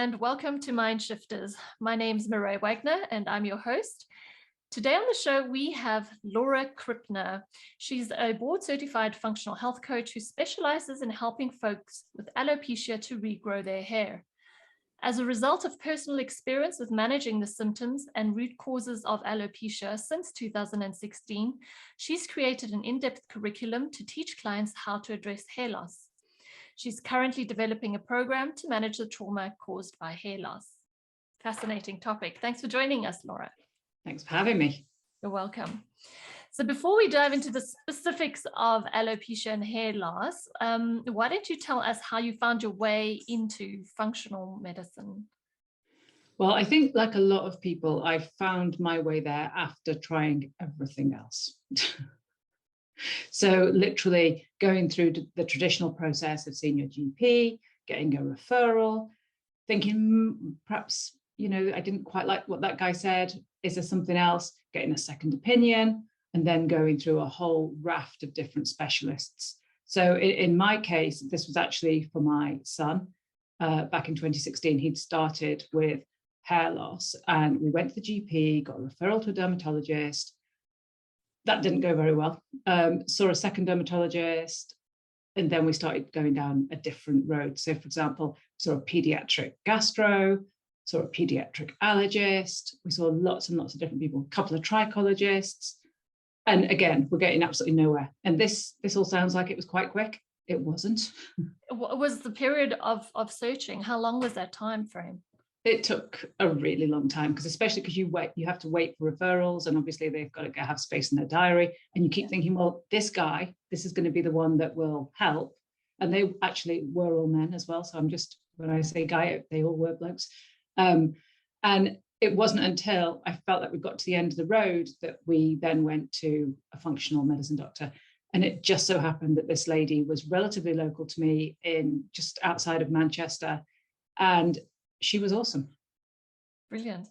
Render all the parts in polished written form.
and welcome to Mind Shifters. My name's Mireille Wagner and I'm your host. Today on the show, we have Laura Krippner. She's a board-certified functional health coach who specializes in helping folks with alopecia to regrow their hair. As a result of personal experience with managing the symptoms and root causes of alopecia since 2016, she's created an in-depth curriculum to teach clients how to address hair loss. She's currently developing a program to manage the trauma caused by hair loss. Fascinating topic. Thanks for joining us, Laura. Thanks for having me. You're welcome. So before we dive into the specifics of alopecia and hair loss, why don't you tell us how you found your way into functional medicine? Well, I think like a lot of people, I found my way there after trying everything else. So literally going through the traditional process of seeing your GP, getting a referral, thinking perhaps, I didn't quite like what that guy said. Is there something else? Getting a second opinion, and then going through a whole raft of different specialists. So in my case, this was actually for my son. Back in 2016, he'd started with hair loss and we went to the GP, got a referral to a dermatologist. That didn't go very well. Saw a second dermatologist, and then we started going down a different road. So, for example, saw a pediatric gastro, saw a pediatric allergist. We saw lots and lots of different people, a couple of trichologists. And again, we're getting absolutely nowhere. And this all sounds like it was quite quick. It wasn't. What was the period of searching? How long was that time frame? It took a really long time, because especially because you have to wait for referrals, and obviously they've got to have space in their diary, and you keep thinking, well, this is going to be the one that will help. And they actually were all men as well. So when I say guy, they all were blokes. And it wasn't until I felt that we got to the end of the road that we then went to a functional medicine doctor. And it just so happened that this lady was relatively local to me, in just outside of Manchester. And she was awesome. Brilliant.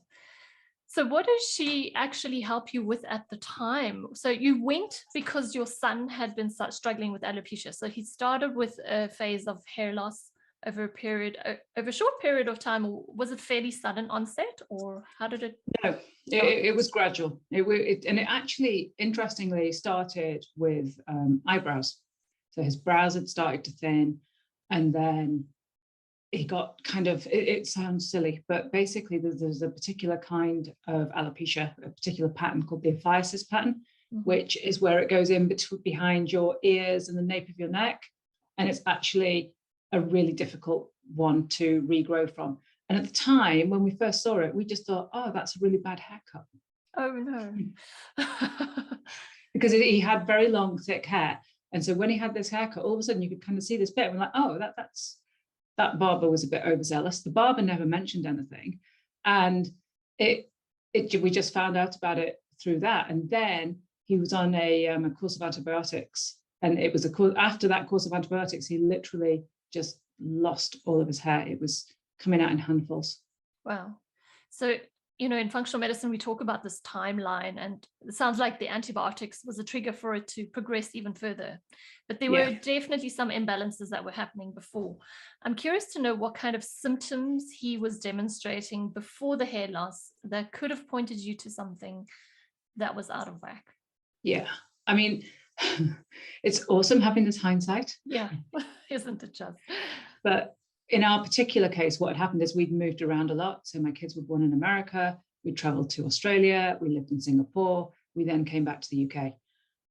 So what did she actually help you with at the time? So you went because your son had been struggling with alopecia. So he started with a phase of hair loss over a short period of time. Was it fairly sudden onset, or how did it? No, it was gradual. And it actually, interestingly, started with eyebrows. So his brows had started to thin, and then he got it sounds silly, but basically there's a particular kind of alopecia, a particular pattern called the aphysis pattern, which is where it goes in behind your ears and the nape of your neck. And it's actually a really difficult one to regrow from. And at the time, when we first saw it, we just thought, oh, that's a really bad haircut. Oh, no. Because he had very long, thick hair. And so when he had this haircut, all of a sudden you could kind of see this bit. And we're like, oh, that barber was a bit overzealous. The barber never mentioned anything. And we just found out about it through that. And then he was on a course of antibiotics. And it was after that course of antibiotics, he literally just lost all of his hair. It was coming out in handfuls. Wow. So, in functional medicine, we talk about this timeline, and it sounds like the antibiotics was a trigger for it to progress even further. But there were definitely some imbalances that were happening before. I'm curious to know what kind of symptoms he was demonstrating before the hair loss that could have pointed you to something that was out of whack. Yeah. I mean, it's awesome having this hindsight. Yeah, isn't it just? But in our particular case, what had happened is we'd moved around a lot. So my kids were born in America. We traveled to Australia. We lived in Singapore. We then came back to the UK.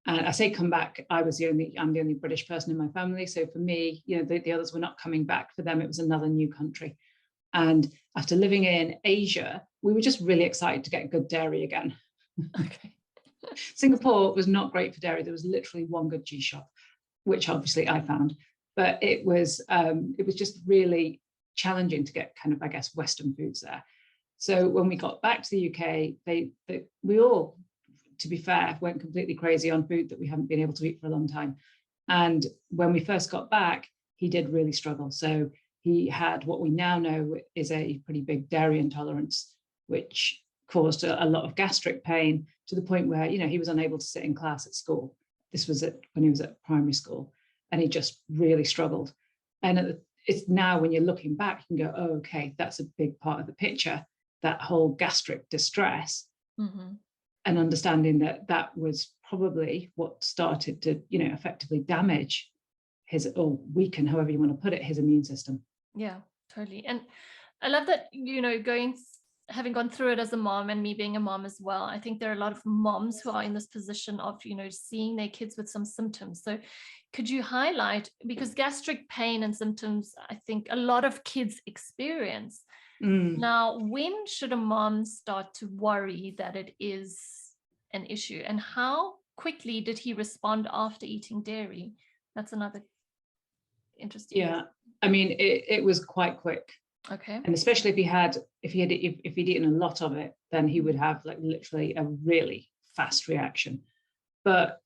And I say come back, I'm the only British person in my family. So for me, the others were not coming back. For them, it was another new country. And after living in Asia, we were just really excited to get good dairy again. Okay. Singapore was not great for dairy. There was literally one good cheese shop, which obviously I found. But it was just really challenging to get kind of, I guess, Western foods there. So when we got back to the UK, we all, to be fair, went completely crazy on food that we haven't been able to eat for a long time. And when we first got back, he did really struggle. So he had what we now know is a pretty big dairy intolerance, which caused a lot of gastric pain, to the point where, he was unable to sit in class at school. This was when he was at primary school. And he just really struggled. And it's now when you're looking back, you can go, oh, okay, that's a big part of the picture, that whole gastric distress, and understanding that that was probably what started to, effectively damage his, or weaken, however you want to put it, his immune system. Yeah, totally. And I love that, having gone through it as a mom and me being a mom as well, I think there are a lot of moms who are in this position of, seeing their kids with some symptoms. So could you highlight, because gastric pain and symptoms, I think a lot of kids experience. Now, when should a mom start to worry that it is an issue, and how quickly did he respond after eating dairy? That's another interesting. Yeah, I mean, it was quite quick. Okay. And especially if he'd eaten a lot of it, then he would have like literally a really fast reaction. But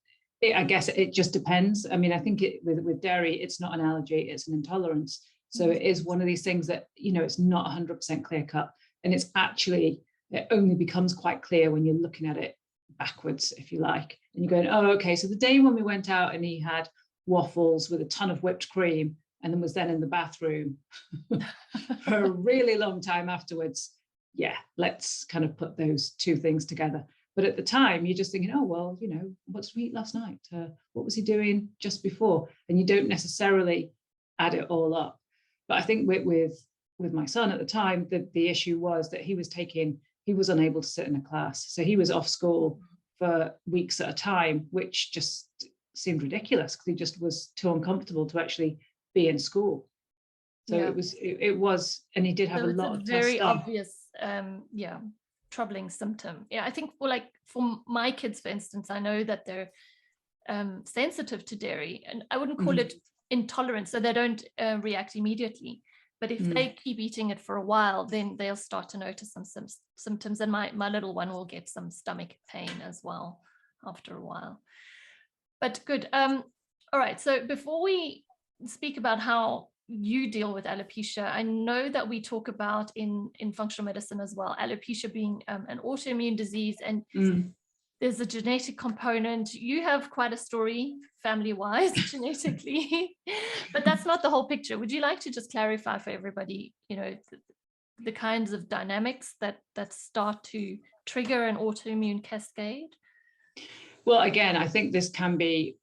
I guess it just depends. I mean, I think with dairy, it's not an allergy, it's an intolerance. So it is one of these things that, it's not 100% clear cut. And it only becomes quite clear when you're looking at it backwards, if you like. And you're going, oh, okay, so the day when we went out and he had waffles with a ton of whipped cream, and then was then in the bathroom for a really long time afterwards. Yeah, let's kind of put those two things together. But at the time, you're just thinking, oh, well, what did we eat last night? What was he doing just before? And you don't necessarily add it all up. But I think with my son at the time, the issue was that he was unable to sit in a class. So he was off school for weeks at a time, which just seemed ridiculous because he just was too uncomfortable to actually be in school. So it was, and he did have a lot of very obvious, troubling symptom. Yeah, I think for my kids, for instance, I know that they're sensitive to dairy, and I wouldn't call it intolerance, so they don't react immediately. But if they keep eating it for a while, then they'll start to notice some symptoms, and my little one will get some stomach pain as well after a while. But good. All right. So before we speak about how you deal with alopecia, I know that we talk about in functional medicine as well, alopecia being an autoimmune disease, and there's a genetic component. You have quite a story family-wise genetically, but that's not the whole picture. Would you like to just clarify for everybody, the kinds of dynamics that start to trigger an autoimmune cascade? Well, again, I think this can be,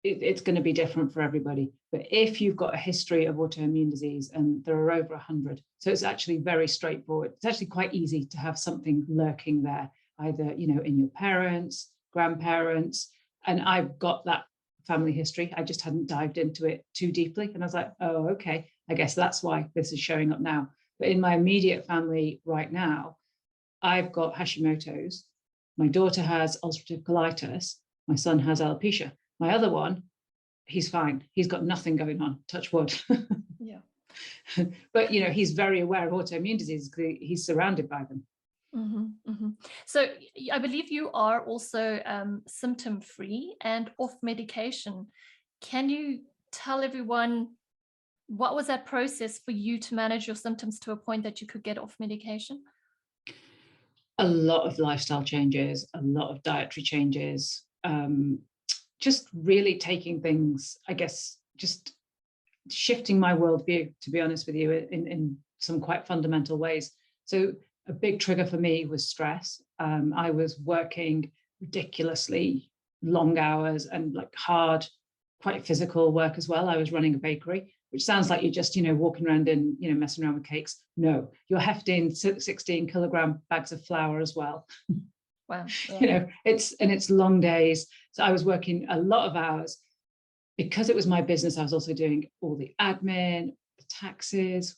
it's going to be different for everybody. But if you've got a history of autoimmune disease, and there are over 100, so it's actually very straightforward. It's actually quite easy to have something lurking there, either, in your parents, grandparents. And I've got that family history. I just hadn't dived into it too deeply. And I was like, oh, okay, I guess that's why this is showing up now. But in my immediate family right now, I've got Hashimoto's. My daughter has ulcerative colitis. My son has alopecia. My other one, he's fine. He's got nothing going on, touch wood. Yeah. But, he's very aware of autoimmune diseases because he's surrounded by them. So I believe you are also symptom-free and off medication. Can you tell everyone, what was that process for you to manage your symptoms to a point that you could get off medication? A lot of lifestyle changes, a lot of dietary changes, just really taking things, I guess, just shifting my worldview, to be honest with you, in some quite fundamental ways. So a big trigger for me was stress. I was working ridiculously long hours and hard, quite physical work as well. I was running a bakery, which sounds like you're just, walking around and, messing around with cakes. No, you're hefting 16 kilogram bags of flour as well. Wow. Yeah. It's long days. So I was working a lot of hours. Because it was my business, I was also doing all the admin, the taxes,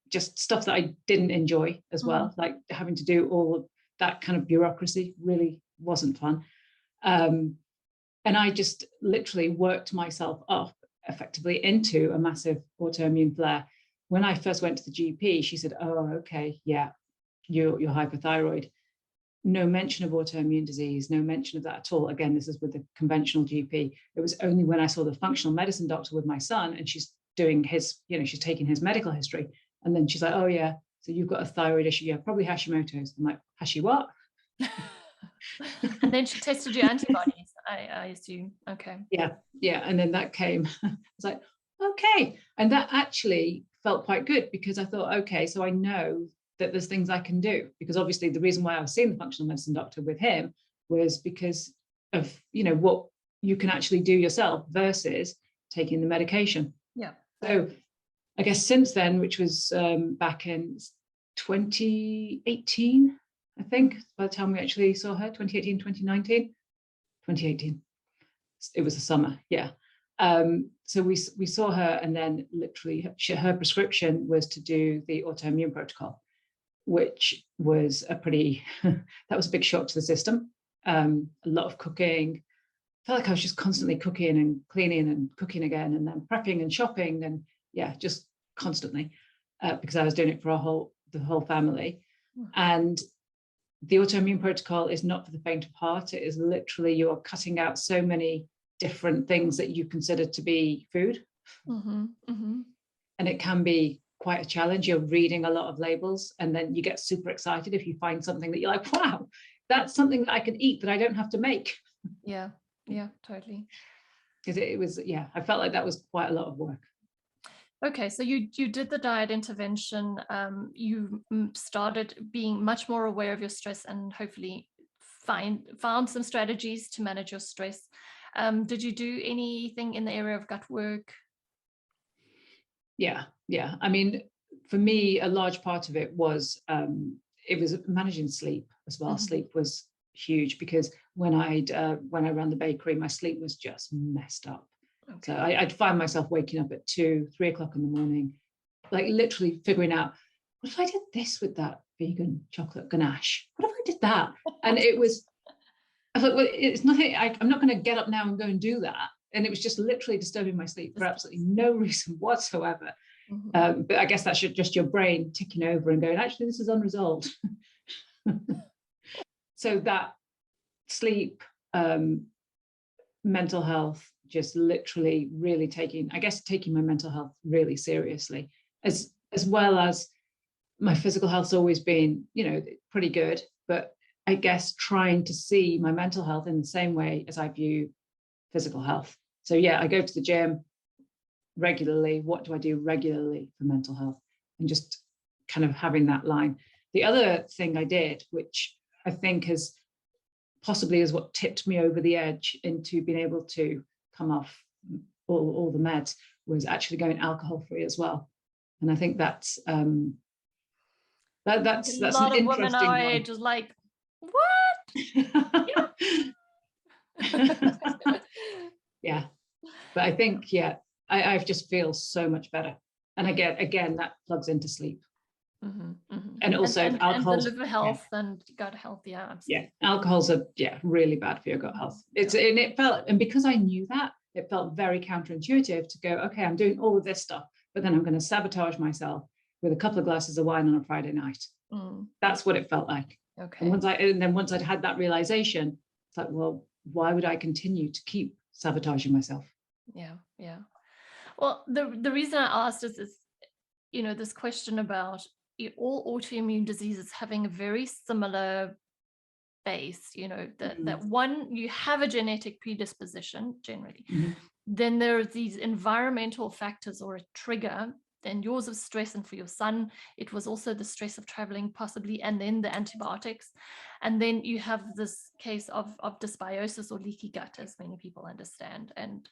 just stuff that I didn't enjoy as well. Like having to do all of that kind of bureaucracy really wasn't fun. And I just literally worked myself up effectively into a massive autoimmune flare. When I first went to the GP, she said, oh, okay, yeah, you're hypothyroid. No mention of autoimmune disease, no mention of that at all. Again, this is with the conventional GP. It was only when I saw the functional medicine doctor with my son, and she's doing his, she's taking his medical history. And then she's like, oh yeah, so you've got a thyroid issue. Yeah, probably Hashimoto's. I'm like, Hashi what? And then she tested your antibodies, I assume. Okay. Yeah. And then that came. I was like, okay. And that actually felt quite good, because I thought, okay, so I know that there's things I can do, because obviously the reason why I was seeing the functional medicine doctor with him was because of, what you can actually do yourself versus taking the medication. Yeah. So I guess since then, which was back in 2018, I think, by the time we actually saw her, 2018, 2019, 2018. It was the summer, yeah. So we saw her, and then literally her prescription was to do the autoimmune protocol, which was a pretty, that was a big shock to the system. A lot of cooking. I felt like I was just constantly cooking and cleaning and cooking again, and then prepping and shopping, and yeah, just constantly, because I was doing it for the whole family. And the autoimmune protocol is not for the faint of heart. It is literally, you're cutting out so many different things that you consider to be food. Mm-hmm. Mm-hmm. And it can be quite a challenge. You're reading a lot of labels, and then you get super excited if you find something that you're like, wow, that's something that I can eat that I don't have to make. Yeah, totally. Because it was, yeah, I felt like that was quite a lot of work. Okay, so you did the diet intervention. You started being much more aware of your stress, and hopefully found some strategies to manage your stress. Did you do anything in the area of gut work? Yeah. I mean, for me, a large part of it was managing sleep as well. Mm-hmm. Sleep was huge, because when I ran the bakery, my sleep was just messed up. Okay. So I'd find myself waking up at 2, 3 o'clock in the morning, like literally figuring out, what if I did this with that vegan chocolate ganache? What if I did that? And I was like, well, it's nothing. I'm not going to get up now and go and do that. And it was just literally disturbing my sleep for absolutely no reason whatsoever. Mm-hmm. But I guess that's just your brain ticking over and going, actually, this is unresolved. So that sleep, mental health, just literally really taking my mental health really seriously, as well as my physical health's always been, pretty good. But I guess trying to see my mental health in the same way as I view physical health. So yeah, I go to the gym regularly. What do I do regularly for mental health? And just kind of having that line. The other thing I did, which I think is what tipped me over the edge into being able to come off all the meds, was actually going alcohol free as well. And I think that's a lot an of women our age is like, what? Yeah. But I think, yeah, I just feel so much better. And again, that plugs into sleep. Mm-hmm, mm-hmm. And also alcohol, and the liver health, and gut health. Yeah, absolutely. Yeah, alcohol's really bad for your gut health. And because I knew that, it felt very counterintuitive to go, okay, I'm doing all of this stuff, but then I'm going to sabotage myself with a couple of glasses of wine on a Friday night. That's what it felt like. Okay. And once I'd had that realization, it's like, well, why would I continue to keep sabotaging myself? Yeah. Well, the reason I asked is this question about all autoimmune diseases having a very similar base, that one, you have a genetic predisposition generally. Mm-hmm. Then there are these environmental factors or a trigger. And yours of stress, and for your son, it was also the stress of traveling possibly, and then the antibiotics. And then you have this case of dysbiosis or leaky gut, as many people understand, and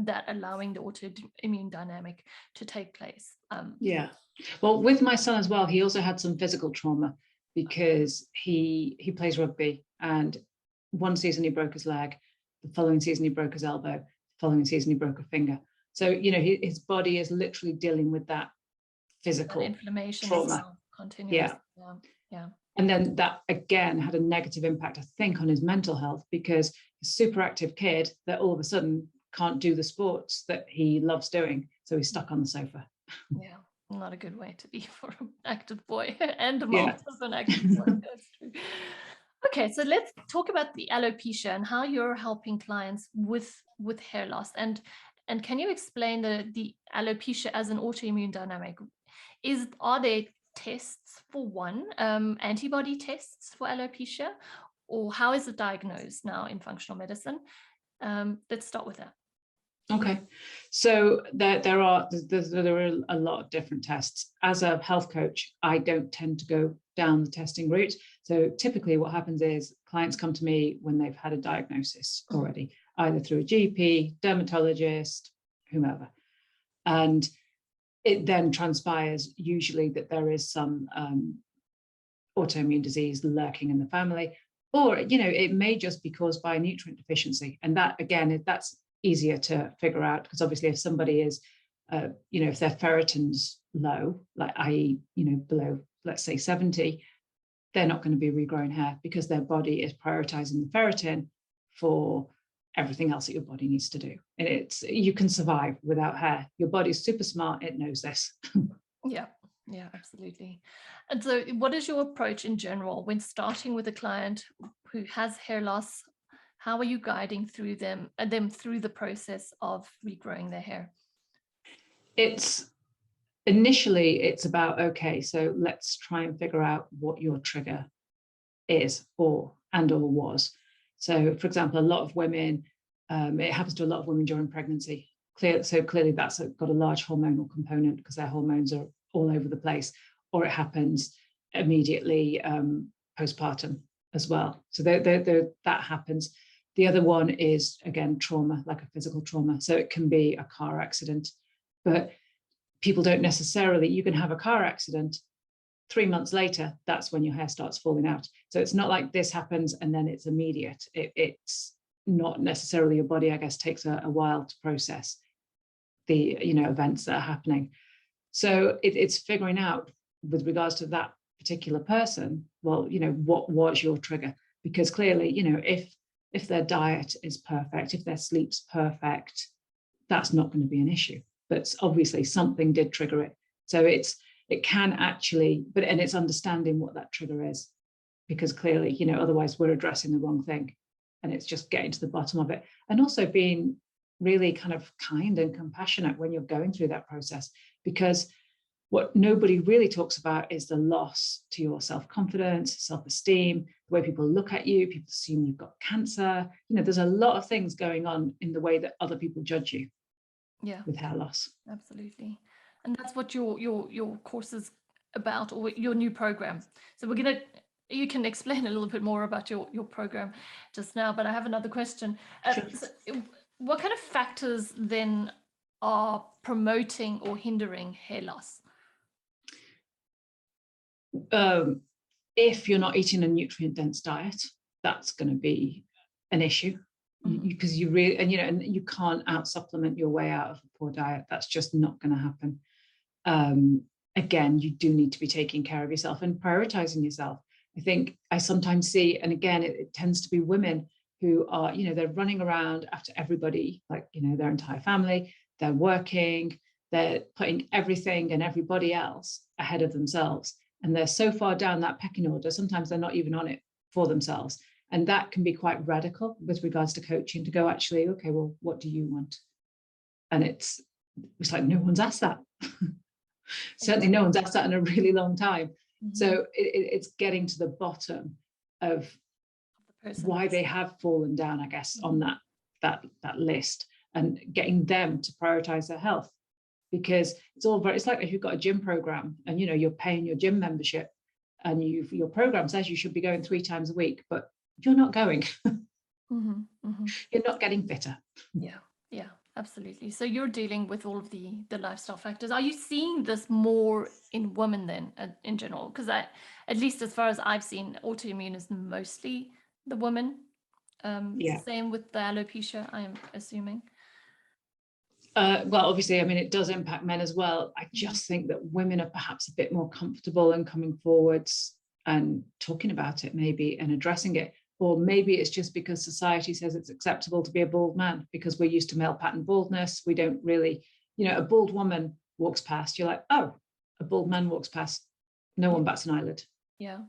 that allowing the autoimmune dynamic to take place. Yeah. Well, with my son as well, he also had some physical trauma, because he plays rugby, and one season he broke his leg, the following season he broke his elbow, the following season he broke a finger. So, his body is literally dealing with that physical inflammation trauma. Continuous. Yeah. And then that, again, had a negative impact, I think, on his mental health, because he's a super active kid that all of a sudden can't do the sports that he loves doing. So he's stuck on the sofa. Yeah, not a good way to be for an active boy and a mom of an active boy. That's true. Okay, so let's talk about the alopecia and how you're helping clients with hair loss. And can you explain the alopecia as an autoimmune dynamic? Are there tests for one, antibody tests for alopecia, or how is it diagnosed now in functional medicine? Let's start with that. Okay, so there are a lot of different tests. As a health coach, I don't tend to go down the testing route. So typically what happens is clients come to me when they've had a diagnosis already, either through a GP, dermatologist, whomever. And it then transpires usually that there is some autoimmune disease lurking in the family, or, it may just be caused by a nutrient deficiency. And that, again, that's easier to figure out, because obviously if somebody is, if their ferritin's low, like i.e., below, let's say 70, they're not going to be regrowing hair because their body is prioritizing the ferritin for everything else that your body needs to do. And you can survive without hair. Your body's super smart. It knows this. Yeah, absolutely. And so what is your approach in general when starting with a client who has hair loss? How are you guiding through them through the process of regrowing their hair? Initially it's about, okay, so let's try and figure out what your trigger is or was. So, for example, a lot of women, it happens to a lot of women during pregnancy. So clearly that's got a large hormonal component because their hormones are all over the place, or it happens immediately postpartum as well. So that happens. The other one is, again, trauma, like a physical trauma. So it can be a car accident, but people don't necessarily, you can have a car accident, 3 months later, that's when your hair starts falling out. So it's not like this happens and then it's immediate. It's not necessarily, your body, I guess, takes a while to process the events that are happening. So it's figuring out, with regards to that particular person, well, what was your trigger? Because clearly, if their diet is perfect, if their sleep's perfect, that's not going to be an issue. But obviously something did trigger it. So it can actually, and it's understanding what that trigger is, because clearly, otherwise we're addressing the wrong thing, and it's just getting to the bottom of it. And also being really kind of kind and compassionate when you're going through that process, because what nobody really talks about is the loss to your self-confidence, self-esteem, the way people look at you, people assume you've got cancer. There's a lot of things going on in the way that other people judge you. Yeah, with hair loss. Absolutely. And that's what your course is about, or your new program. So you can explain a little bit more about your program just now, but I have another question. Sure. So what kind of factors then are promoting or hindering hair loss? If you're not eating a nutrient-dense diet, that's going to be an issue, because you really, and you can't out-supplement your way out of a poor diet. That's just not going to happen. Again, you do need to be taking care of yourself and prioritizing yourself. I think I sometimes see, and again, it tends to be women who are, they're running around after everybody, like, their entire family, they're working, they're putting everything and everybody else ahead of themselves. And they're so far down that pecking order, sometimes they're not even on it for themselves. And that can be quite radical with regards to coaching, to go, actually, okay, well, what do you want? And it's like, no one's asked that. Certainly no one's asked that in a really long time. So it's getting to the bottom of why they have fallen down, I guess, on that list, and getting them to prioritize their health. Because it's like if you've got a gym program and you're paying your gym membership, and your program says you should be going 3 times a week, but you're not going. You're not getting fitter. Yeah, absolutely. So you're dealing with all of the lifestyle factors. Are you seeing this more in women then, in general? Because at least as far as I've seen, autoimmune is mostly the women. Same with the alopecia, I am assuming. Well, obviously, I mean, it does impact men as well. I just think that women are perhaps a bit more comfortable in coming forwards and talking about it, maybe, and addressing it. Or maybe it's just because society says it's acceptable to be a bald man, because we're used to male pattern baldness. We don't really, a bald woman walks past, you're like, oh, a bald man walks past, no one bats an eyelid. Yeah.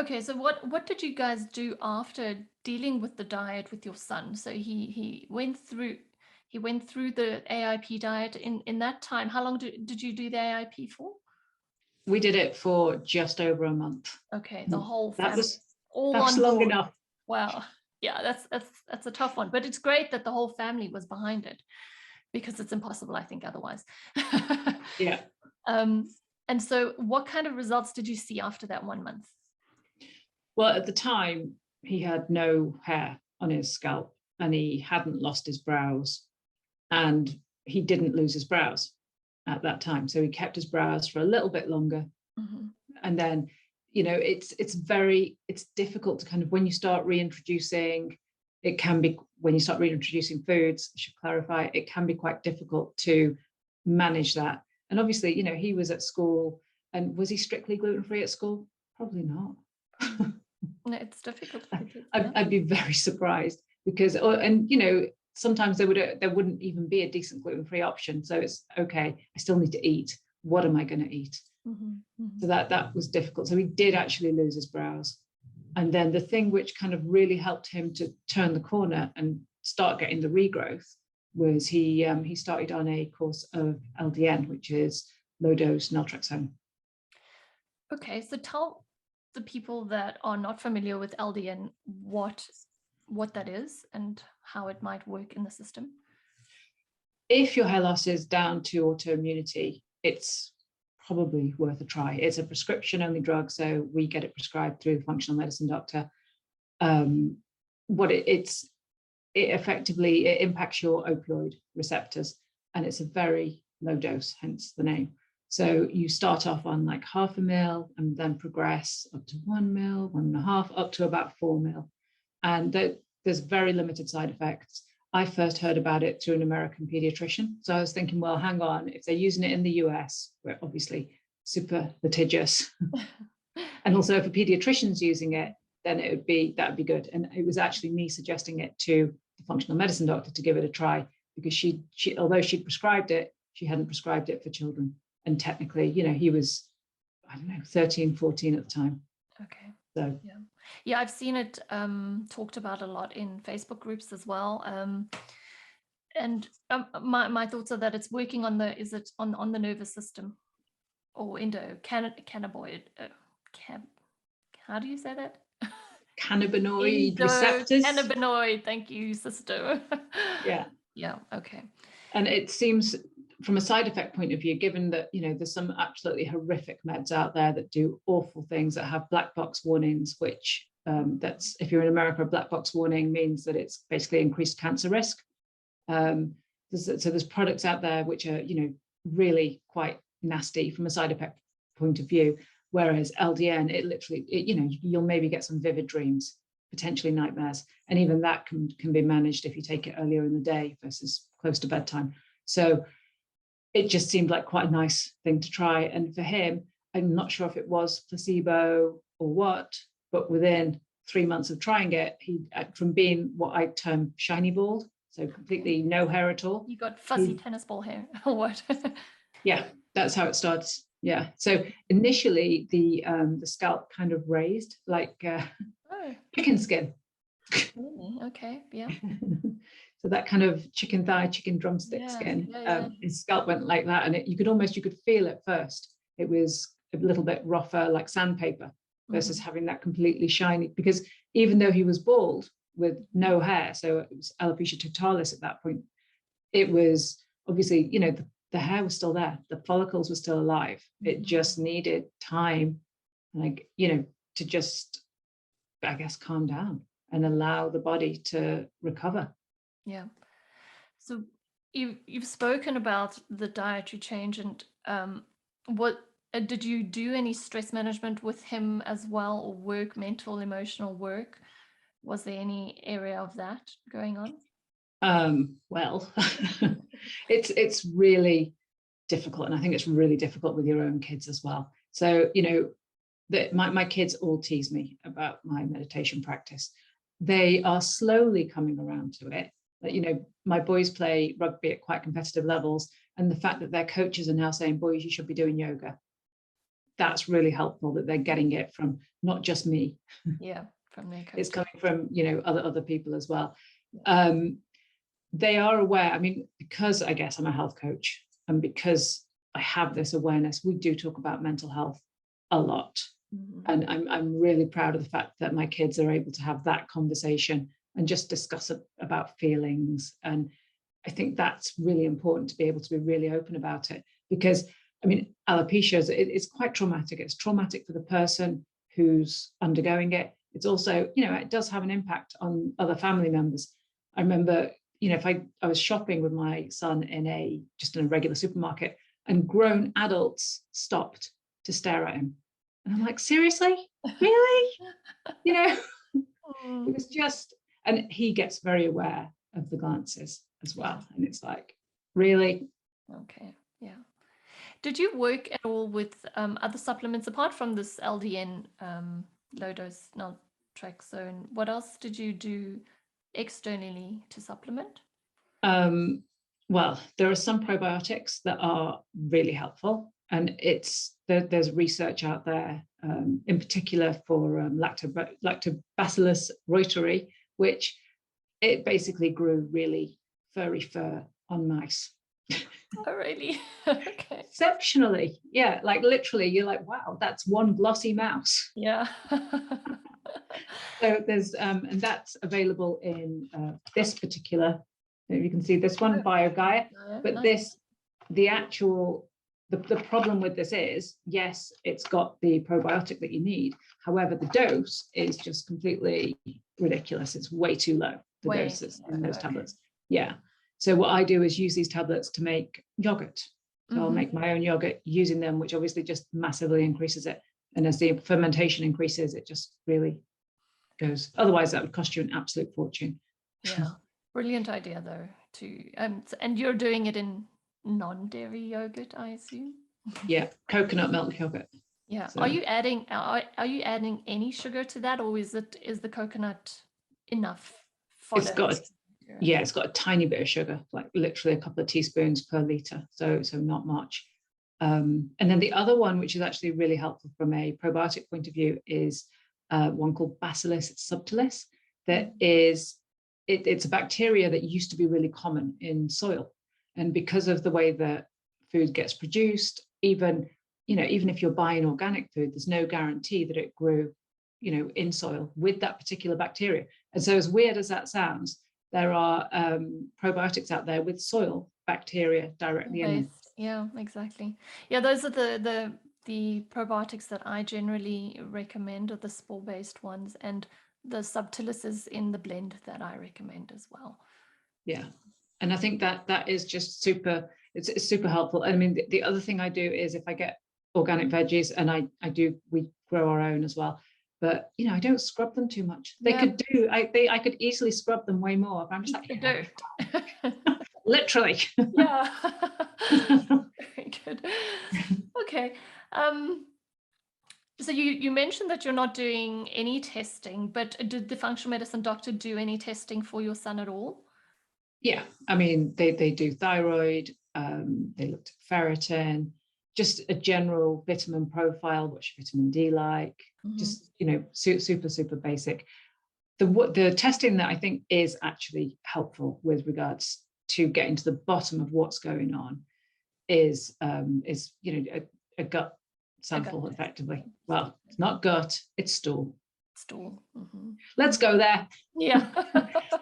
Okay, so what did you guys do after dealing with the diet with your son? So he went through the AIP diet in that time. How long did you do the AIP for? We did it for just over a month. Okay, the whole family. That was long enough. Wow. Yeah, that's a tough one, but it's great that the whole family was behind it, because it's impossible, I think, otherwise. Yeah. And so what kind of results did you see after that 1 month? Well, at the time, he had no hair on his scalp and he hadn't lost his brows, and he didn't lose his brows at that time. So he kept his brows for a little bit longer. Mm-hmm. And then, it's difficult to kind of, when you start reintroducing, it can be, when you start reintroducing foods, I should clarify, it can be quite difficult to manage that. And obviously, he was at school, and was he strictly gluten-free at school? Probably not. No, it's difficult. I'd be very surprised, because, sometimes there wouldn't even be a decent gluten-free option. So it's okay, I still need to eat. What am I going to eat? Mm-hmm. Mm-hmm. So that was difficult. So he did actually lose his brows. And then the thing which kind of really helped him to turn the corner and start getting the regrowth was he started on a course of LDN, which is low dose naltrexone. Okay, so tell the people that are not familiar with LDN what that is and how it might work in the system. If your hair loss is down to autoimmunity, it's probably worth a try. It's a prescription only drug, so we get it prescribed through the functional medicine doctor. It effectively, it impacts your opioid receptors, and it's a very low dose, hence the name. So you start off on like 0.5 ml and then progress up to 1 ml, 1.5, up to about 4 ml. And there's very limited side effects. I first heard about it through an American pediatrician. So I was thinking, well, hang on, if they're using it in the US, we're obviously super litigious. And also if a pediatrician's using it, then that'd be good. And it was actually me suggesting it to the functional medicine doctor to give it a try, because she although she'd prescribed it, she hadn't prescribed it for children. And technically, he was, I don't know, 13, 14 at the time. Okay. So yeah, I've seen it talked about a lot in Facebook groups as well. And my thoughts are that it's working on the nervous system, or endocannabinoid. How do you say that? Cannabinoid receptors. Cannabinoid. Thank you, sister. Yeah. Yeah. Okay. And it seems, from a side effect point of view, given that there's some absolutely horrific meds out there that do awful things, that have black box warnings, which that's, if you're in America, a black box warning means that it's basically increased cancer risk. So there's products out there which are really quite nasty from a side effect point of view, whereas LDN, it literally, you'll maybe get some vivid dreams, potentially nightmares, and even that can be managed if you take it earlier in the day versus close to bedtime. So it just seemed like quite a nice thing to try. And for him, I'm not sure if it was placebo or what, but within 3 months of trying it, he, from being what I term shiny bald, so completely no hair at all. You got fuzzy tennis ball hair or what? Yeah, that's how it starts. Yeah. So initially the scalp kind of raised like chicken skin. Okay. Yeah. So that kind of chicken thigh, chicken drumstick skin, his scalp went like that. And you could feel it first. It was a little bit rougher, like sandpaper, versus having that completely shiny, because even though he was bald with no hair, so it was alopecia totalis at that point, it was obviously, the hair was still there. The follicles were still alive. It just needed time, to just, I guess, calm down and allow the body to recover. Yeah. So you've spoken about the dietary change, and what did you do any stress management with him as well, or work, mental, emotional work? Was there any area of that going on? Well, it's really difficult, and I think it's really difficult with your own kids as well. So my kids all tease me about my meditation practice. They are slowly coming around to it. My boys play rugby at quite competitive levels, and the fact that their coaches are now saying, boys, you should be doing yoga, that's really helpful, that they're getting it from not just me. Yeah, from their coach. It's coming from other people as well. They are aware. I mean, because I guess I'm a health coach, and because I have this awareness, we do talk about mental health a lot. And I'm really proud of the fact that my kids are able to have that conversation and just discuss about feelings. And I think that's really important, to be able to be really open about it, because I mean, alopecia it's quite traumatic. It's traumatic for the person who's undergoing it. It's also, you know, it does have an impact on other family members. I remember, you know, if I was shopping with my son in just in a regular supermarket, and grown adults stopped to stare at him. And I'm like, seriously? Really? You know, it was just, and he gets very aware of the glances as well. And it's like, really? Okay, yeah. Did you work at all with other supplements apart from this LDN, low dose naltrexone? What else did you do externally to supplement? Well, there are some probiotics that are really helpful, and there's research out there, in particular for Lactobacillus reuteri, which it basically grew really furry fur on mice. Oh, really? Okay. Exceptionally, yeah, like literally, you're like, wow, that's one glossy mouse. Yeah. So there's and that's available in this particular. You can see this one, BioGaia, but nice. The problem with this is, yes, it's got the probiotic that you need. However, the dose is just completely ridiculous. It's way too low, the doses in those tablets. Yeah. So what I do is use these tablets to make yogurt. So I'll make my own yogurt using them, which obviously just massively increases it. And as the fermentation increases, it just really goes. Otherwise, that would cost you an absolute fortune. Yeah. Brilliant idea, though. And you're doing it in non-dairy yogurt, I assume. Yeah, coconut milk yogurt. Yeah. So. Are you adding any sugar to that, or is the coconut enough? It's got a tiny bit of sugar, like literally a couple of teaspoons per liter. So not much. And then the other one, which is actually really helpful from a probiotic point of view, is one called Bacillus subtilis. That is. It's a bacteria that used to be really common in soil, and because of the way that food gets produced, even if you're buying organic food, there's no guarantee that it grew, in soil with that particular bacteria. And so, as weird as that sounds, there are probiotics out there with soil bacteria directly in them. Yeah, exactly. Yeah, those are the probiotics that I generally recommend, are the spore-based ones, and the subtilis is in the blend that I recommend as well. Yeah. And I think that is just super, it's super helpful. I mean, the other thing I do is, if I get organic veggies, and we grow our own as well, but I don't scrub them too much. I could easily scrub them way more, but I'm just like, don't. Literally. Yeah. Very good. Okay. So you mentioned that you're not doing any testing, but did the functional medicine doctor do any testing for your son at all? Yeah, I mean, they do thyroid, they looked at ferritin, just a general vitamin profile, what's your vitamin D like, just, super, super basic. The testing that I think is actually helpful with regards to getting to the bottom of what's going on is a gut sample, effectively. Well, it's not gut, it's stool. Let's go there. Yeah.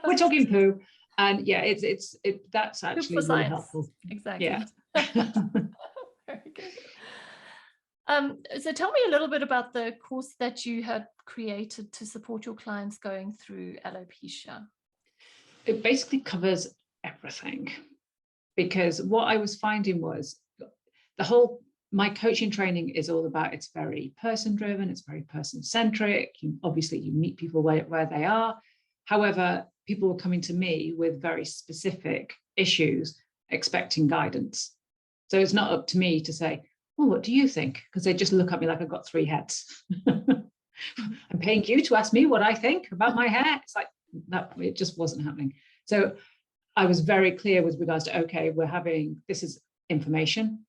We're talking poo. And yeah, that's actually really helpful. Exactly. Yeah. Very good. So tell me a little bit about the course that you had created to support your clients going through alopecia. It basically covers everything, because what I was finding was my coaching training is all about, it's very person driven, it's very person centric. Obviously you meet people where they are. However, people were coming to me with very specific issues, expecting guidance. So it's not up to me to say, well, what do you think? Because they just look at me like I've got three heads. I'm paying you to ask me what I think about my hair. It's like, that, it just wasn't happening. So I was very clear with regards to, okay, this is information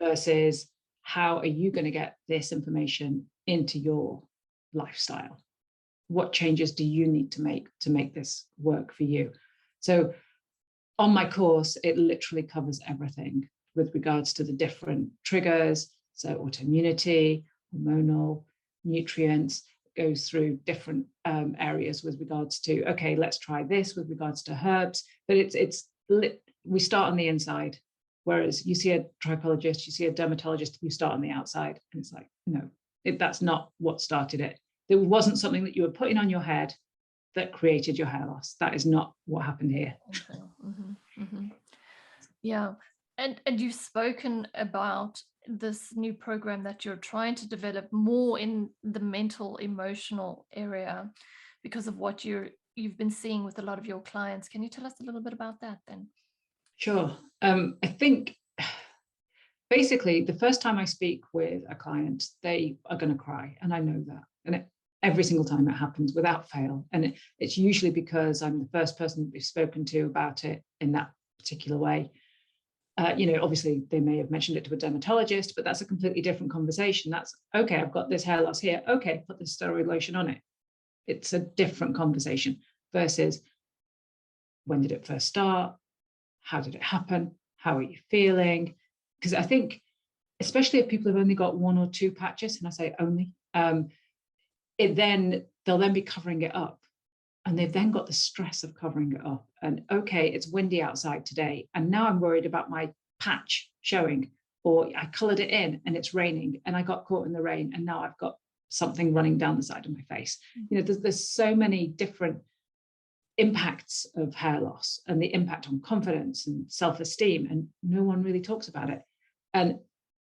versus how are you going to get this information into your lifestyle? What changes do you need to make this work for you? So on my course, it literally covers everything with regards to the different triggers. So autoimmunity, hormonal, nutrients, goes through different areas with regards to, okay, let's try this with regards to herbs, but we start on the inside. Whereas you see a trichologist, you see a dermatologist, you start on the outside. And it's like, no, that's not what started it. There wasn't something that you were putting on your head that created your hair loss. That is not what happened here. Okay. Mm-hmm. Mm-hmm. Yeah. And you've spoken about this new program that you're trying to develop more in the mental, emotional area because of what you've been seeing with a lot of your clients. Can you tell us a little bit about that then? Sure. I think basically the first time I speak with a client, they are going to cry. And I know that. And every single time it happens without fail. And it's usually because I'm the first person they've spoken to about it in that particular way. Obviously they may have mentioned it to a dermatologist, but that's a completely different conversation. That's okay, I've got this hair loss here. Okay, put this steroid lotion on it. It's a different conversation versus when did it first start? How did it happen? How are you feeling? Because I think, especially if people have only got one or two patches, and I say only, they'll then be covering it up. And they've then got the stress of covering it up. And okay, it's windy outside today. And now I'm worried about my patch showing, or I colored it in and it's raining and I got caught in the rain. And now I've got something running down the side of my face. There's so many different impacts of hair loss and the impact on confidence and self-esteem, and no one really talks about it. And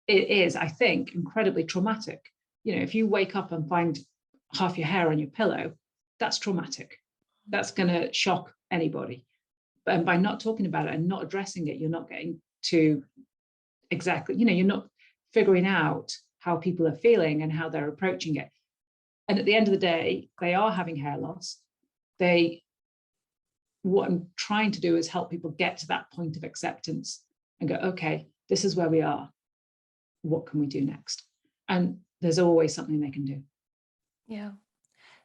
it is, I think, incredibly traumatic. If you wake up and find half your hair on your pillow, that's traumatic. That's going to shock anybody. And by not talking about it and not addressing it, you're not getting to exactly, you're not figuring out how people are feeling and how they're approaching it. And at the end of the day, they are having hair loss. What I'm trying to do is help people get to that point of acceptance and go, okay, this is where we are. What can we do next? And there's always something they can do. Yeah.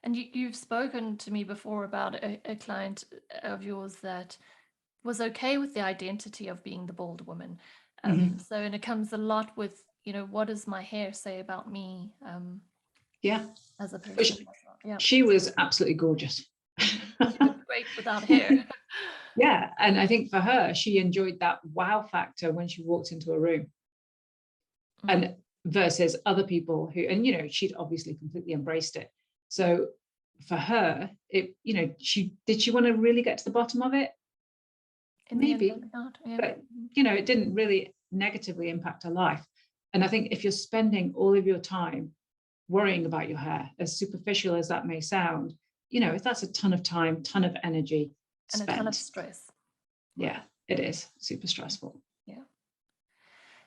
And you've spoken to me before about a client of yours that was okay with the identity of being the bald woman. So, and it comes a lot with, what does my hair say about me? As a person. She was absolutely gorgeous. Great without hair. Yeah. And I think for her, she enjoyed that wow factor when she walked into a room. And versus other people who, and she'd obviously completely embraced it. So for her, did she want to really get to the bottom of it? Maybe, not, yeah. But it didn't really negatively impact her life. And I think if you're spending all of your time worrying about your hair, as superficial as that may sound, if that's a ton of time, ton of energy and spent. A ton of stress. Yeah, it is super stressful. Yeah.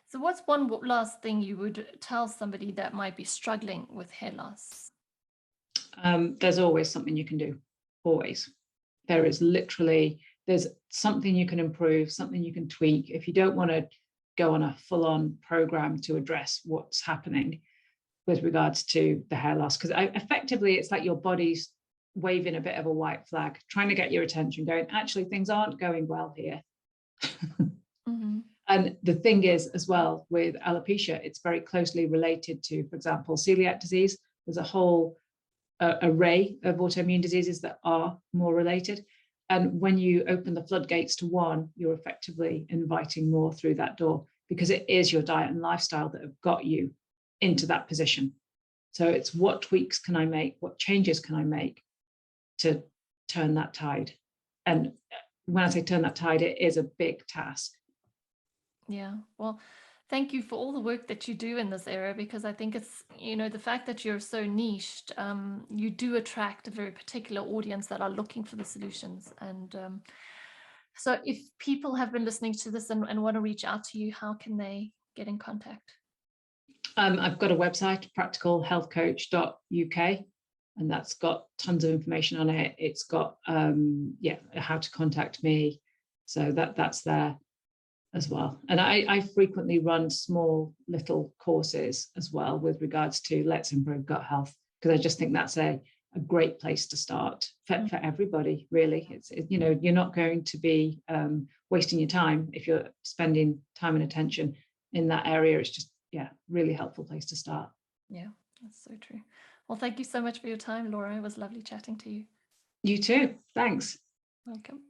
So what's one last thing you would tell somebody that might be struggling with hair loss? There's always something you can do. Always. There's something you can improve, something you can tweak. If you don't want to go on a full-on program to address what's happening with regards to the hair loss, because effectively it's like your body's waving a bit of a white flag, trying to get your attention, going, actually, things aren't going well here. And the thing is, as well, with alopecia, it's very closely related to, for example, celiac disease. There's a whole array of autoimmune diseases that are more related. And when you open the floodgates to one, you're effectively inviting more through that door, because it is your diet and lifestyle that have got you into that position. So it's what tweaks can I make? What changes can I make to turn that tide? And when I say turn that tide, it is a big task. Yeah, well, thank you for all the work that you do in this area, because I think it's, the fact that you're so niched, you do attract a very particular audience that are looking for the solutions. And so if people have been listening to this and want to reach out to you, how can they get in contact? I've got a website, practicalhealthcoach.uk, and that's got tons of information on it. It's got, how to contact me. So that's there as well. And I frequently run small little courses as well with regards to let's improve gut health, because I just think that's a great place to start for everybody, really. You're not going to be wasting your time if you're spending time and attention in that area. It's just, really helpful place to start. Yeah, that's so true. Well, thank you so much for your time, Laura. It was lovely chatting to you. You too. Thanks. Welcome.